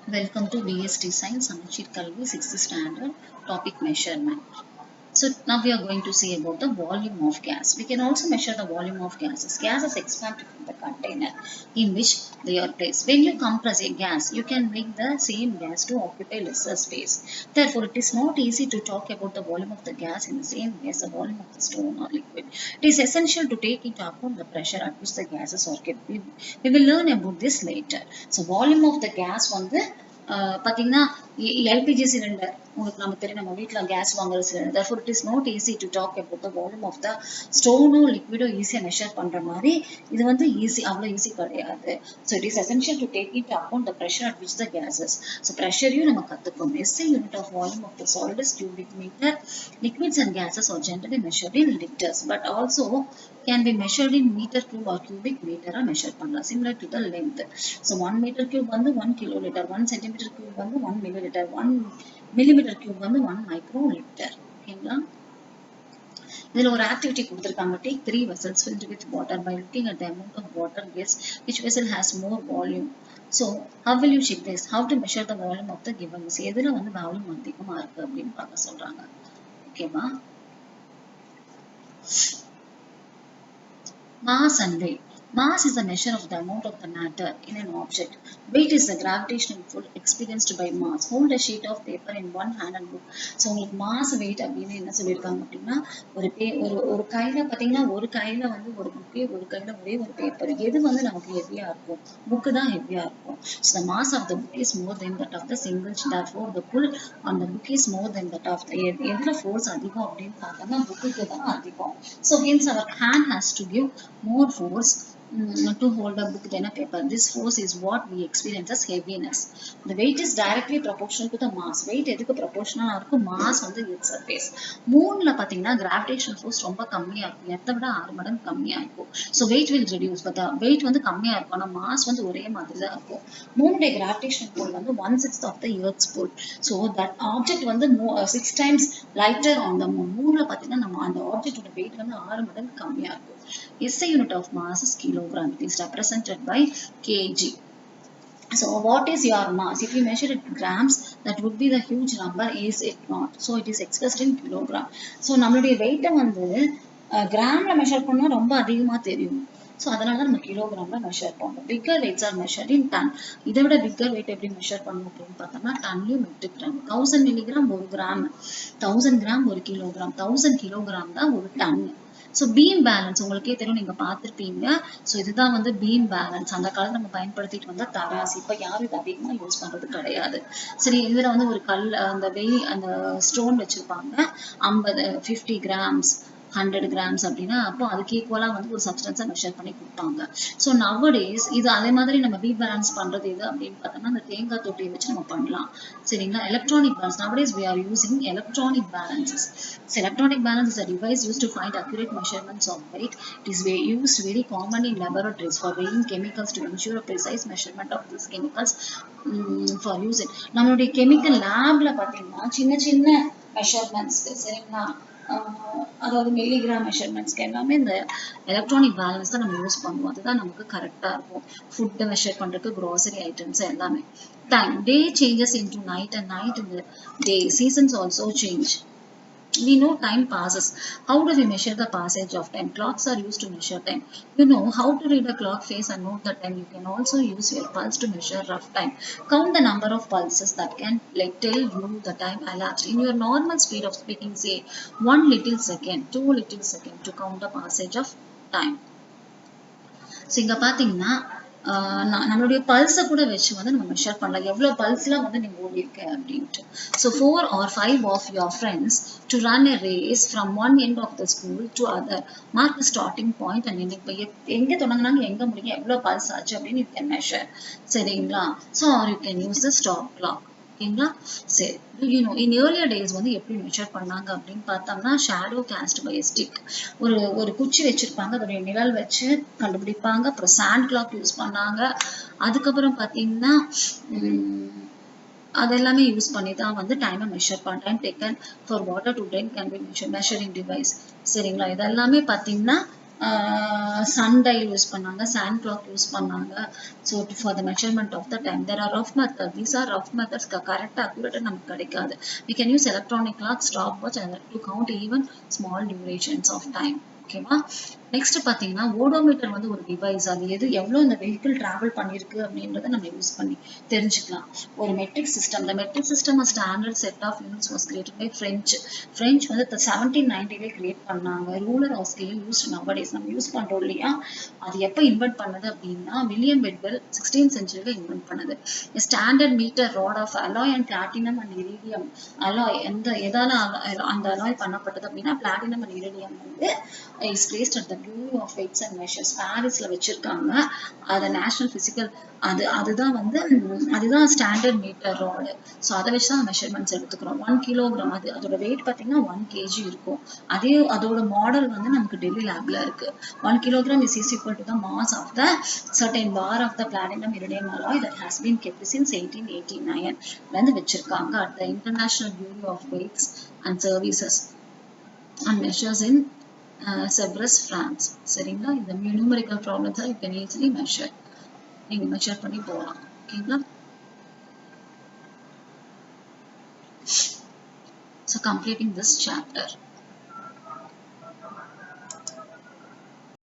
Welcome to BS Design Samachir Kalvi 6th standard topic measurement. So now we are going to see about the volume of gas. We can also measure the volume of gases. Gases expand from the container in which they are placed. When you compress a gas, you can make the same gas to occupy lesser space. Therefore, it is not easy to talk about the volume of the gas in the same way as the volume of the stone or liquid. It is essential to take into account the pressure at which the gases are kept. We will learn about this later. So, volume of the gas வந்து பார்த்தீங்கன்னா LPG cylinder உங்களுக்கு நம்ம தெரியும் நம்ம வீட்டில் case வாங்குற cylinder therefore it is not easy to talk about the volume of the ஸ்டோனோ லிக்விடோ ஈஸியாக மெஷர் பண்ணுற மாதிரி இது வந்து அவ்வளோ ஈஸி கிடையாது. So it is essential to take it account the pressure at which the gases. So ப்ரெஷரையும் நம்ம கற்றுக்கணும். SI unit of volume of the solid is cubic meter. Liquids and gases are generally measured in liters but also can be measured in meter cube or cubic meter measure பண்ணலாம் similar to the length. So 1 meter cube வந்து 1 kiloliter, 1 centimeter cube வந்து 1 milliliter, 1 millimeter cube வந்து 1 microliter. ஓகேங்களா? இதில் ஒரு activity கொடுத்துருக்காங்க. Take 3 vessels filled with water by looking at the amount of water. Guess which vessel has more volume. So how will you check this? How to measure the volume of the given vessel? எதுல வந்து volume அதிகமா இருக்கு அப்படின்னு பார்க்க சொல்றாங்க. ஓகேவா? Mass and weight. Mass is the measure of the amount of the matter in an object. Weight is the gravitational pull experienced by mass. Hold a sheet of paper in one hand and book. So உங்களுக்கு mass weight அப்படின்னு என்ன சொல்லியிருக்காங்க அப்படின்னா ஒரு கையில பார்த்தீங்கன்னா ஒரு கையில வந்து ஒரு புக்கு, ஒரு கையில ஒரே ஒரு பேப்பர். எது வந்து நமக்கு ஹெவியா இருக்கும்? புக்கு தான் ஹெவியா இருக்கும். So the mass of the book is more than that of the single sheet. Therefore the pull on the book is more than that of the எதுல force அதிகம் அப்படின்னு பார்த்தோம்னா புக்குக்கு தான் அதிகம். So hence our hand has to give more force to hold a book than a paper. This force is what we experience as heaviness. The weight is directly proportional to the mass. Weight எதுக்கு proportional இருக்கும்? mass வந்து earth surface. மூணுல பார்த்தீங்கன்னா gravitational force ரொம்ப கம்மியா இருக்கும். எர்த்தை விட 6 மடங்கு கம்மியா இருக்கும். So weight will reduce. But the weight வந்து கம்மியா இருக்கும். ஆனா mass வந்து ஒரே மாதிரி தான் இருக்கும். மூணுடைய gravitational pull வந்து 1/6 of the earth's pull. So that object வந்து 6 times lighter on the moon. மூணுல பார்த்தீங்கன்னா நம்ம அந்த ஆப்ஜெக்டோட weight வந்து 6 மடங்கு கம்மியா இருக்கும். SI unit of mass is kilogram. It is represented by kg. So what is your mass? If you measure it in grams, that would be the huge number, is it not? So it is expressed in kilogram. So நம்மளுடைய weight வந்து கிராம்ல measure பண்ணா ரொம்ப அதிகமா தெரியும். So அதனால நம்ம கிலோகிராம்ல measure பண்ணணும். Bigger weights are measured in ton. இதை விட பிக்கர் வெயிட் எப்படி மெஷர் பண்ணணும் அப்படின்னு பார்த்தோம்னா டன்லையும் மெட்ரிக் டன். 1000 மில்லிகிராம் ஒரு கிராம், 1000 கிராம் ஒரு கிலோகிராம், 1000 கிலோகிராம் தான் ஒரு டன். ஸோ பீம் பேலன்ஸ் உங்களுக்கே தெரியும், நீங்க பார்த்துருப்பீங்க. ஸோ இதுதான் வந்து பீம் பேலன்ஸ். அந்த காலத்துல நம்ம பயன்படுத்திட்டு வந்த தராசு. இப்போ யாரும் இது அதிகமா யூஸ் பண்றது கிடையாது. சரி, இதுல வந்து ஒரு அந்த ஸ்டோன் வச்சிருப்பாங்க. 50 கிராம்ஸ் 100 கிராம்ஸ் அப்படின்னா அப்போ அதுக்கு ஈக்குவலா வந்து ஒரு சப்ஸ்டன்ஸை மெஷர் பண்ணி கொடுப்பாங்க. ஸோ நவடேஸ் இது அதே மாதிரி நம்ம பீ பேலன்ஸ் பண்றது எது அப்படின்னு பார்த்தோம்னா அந்த தேங்காய் தொட்டியை வச்சு நம்ம பண்ணலாம். சரிங்களா? Electronic balance. Nowadays we are using electronic balances. So electronic balance is a device used to find accurate measurements of weight. It is used very commonly in laboratories for weighing chemicals to ensure a precise measurement of these chemicals for using. நம்மளுடைய chemical லேப்ல பார்த்தீங்கன்னா சின்ன சின்ன மெஷர்மெண்ட்ஸ்க்கு, சரிங்களா, அதாவது milligram மெஷர்மெண்ட்ஸ்க்கு எல்லாமே இந்த electronic balance தான் நம்ம யூஸ் பண்ணுவோம். அதுதான் நமக்கு கரெக்டா இருக்கும். ஃபுட்டை மெஷர் பண்றதுக்கு, க்ராசரி ஐட்டம்ஸ் எல்லாமே. Time. Day changes into night and night in the day. Seasons also change. We know time passes. How do we measure the passage of time? Clocks are used to measure time. You know how to read a clock face and note the time. You can also use your pulse to measure rough time. Count the number of pulses that can tell you the time elapsed. In your normal speed of speaking, say 1 little second, 2 little second to count the passage of time. So இங்க பாத்தீங்கன்னா நம்மளுடைய பல்ஸை கூட வச்சு வந்து நம்ம measure பண்ணலாம். எவ்வளவு பல்ஸ்லாம் வந்து நீங்க ஓடி இருக்க அப்படின்ட்டு. So 4 or 5 of your friends to run a race from one end of the school to other. Mark the starting point and ending. இப்போ எங்க தொடங்கினாங்க எங்க முடியும் எவ்வளவு பல்ஸ் ஆச்சு அப்படின்னு you can measure. சரிங்களா? So or you can use the stop clock. ஓகேங்களா? சரி, in earlier days வந்து எப்படி மெஷர் பண்ணாங்க அப்படின்னு பார்த்தோம்னா ஷேடோ காஸ்ட் பை ஸ்டிக். ஒரு குச்சி வச்சிருப்பாங்க, அதோடைய நிழல் வச்சு கண்டுபிடிப்பாங்க. அப்புறம் சாண்ட் கிளாக் யூஸ் பண்ணாங்க. அதுக்கப்புறம் பார்த்தீங்கன்னா அதெல்லாமே யூஸ் பண்ணி தான் வந்து டைமை மெஷர் பண்ண. Time taken for water to drink can be measuring device. சரிங்களா? இதெல்லாமே பார்த்தீங்கன்னா sundial யூஸ் பண்ணாங்க, sand clock யூஸ் பண்ணாங்க. So for the measurement of the time, there are rough methods. These are rough methods. Correct accurate நமக்கு கிடைக்காது. We can use electronic clock, stopwatch to count even small durations of time. ஓகேவா? Next பாத்தீங்கன்னா odometer வந்து ஒரு device. அது எவ்வளவு இந்த vehicle travel பண்ணிருக்கு அப்படின்றத நம்ம யூஸ் பண்ணி தெரிஞ்சுக்கலாம். ஒரு matric system. The metric system a standard set of units was created by French வந்து 1790 கிரியேட் பண்ணாங்க. Ruler of scale used nowadays. நம்ம யூஸ் பண்றோம் இல்லையா? அது எப்ப இன்வென்ட் பண்ணது அப்படின்னா William Bedwell 16th century invent பண்ணது. Standard metre rod of alloy and platinum and iridium. Alloy எதால அந்த அலாய் பண்ணப்பட்டது அப்படின்னா பிளாட்டினம் அண்ட் இரிடியம் வந்து is placed at the Bureau of Weights and Measures. பாரிஸ்ல வச்சிருக்காங்க. அது நேஷனல் பிசிக்கல் அதுதான் ஸ்டாண்டர்ட் மீட்டர் ராடு. ஸோ அதை வச்சு தான் மெஷர்மெண்ட்ஸ் எடுத்துக்கிறோம். 1 கிலோகிராம் அதோட வெயிட் பார்த்தீங்கன்னா 1 kg இருக்கும். அதோட மாடல் வந்து நமக்கு டெல்லி லேப்ல இருக்கு. 1 kilogram is equal to the mass of the certain bar of the platinum iridium alloy that has been kept since 1889 வந்து வச்சிருக்காங்க at the International Bureau of Weights and Services and Measures in Sevres, France. சரிங்களா? இந்த numerical problems you can easily measure. நீங்க measure பண்ணி போகலாம். ஓகேங்களா? So completing this chapter.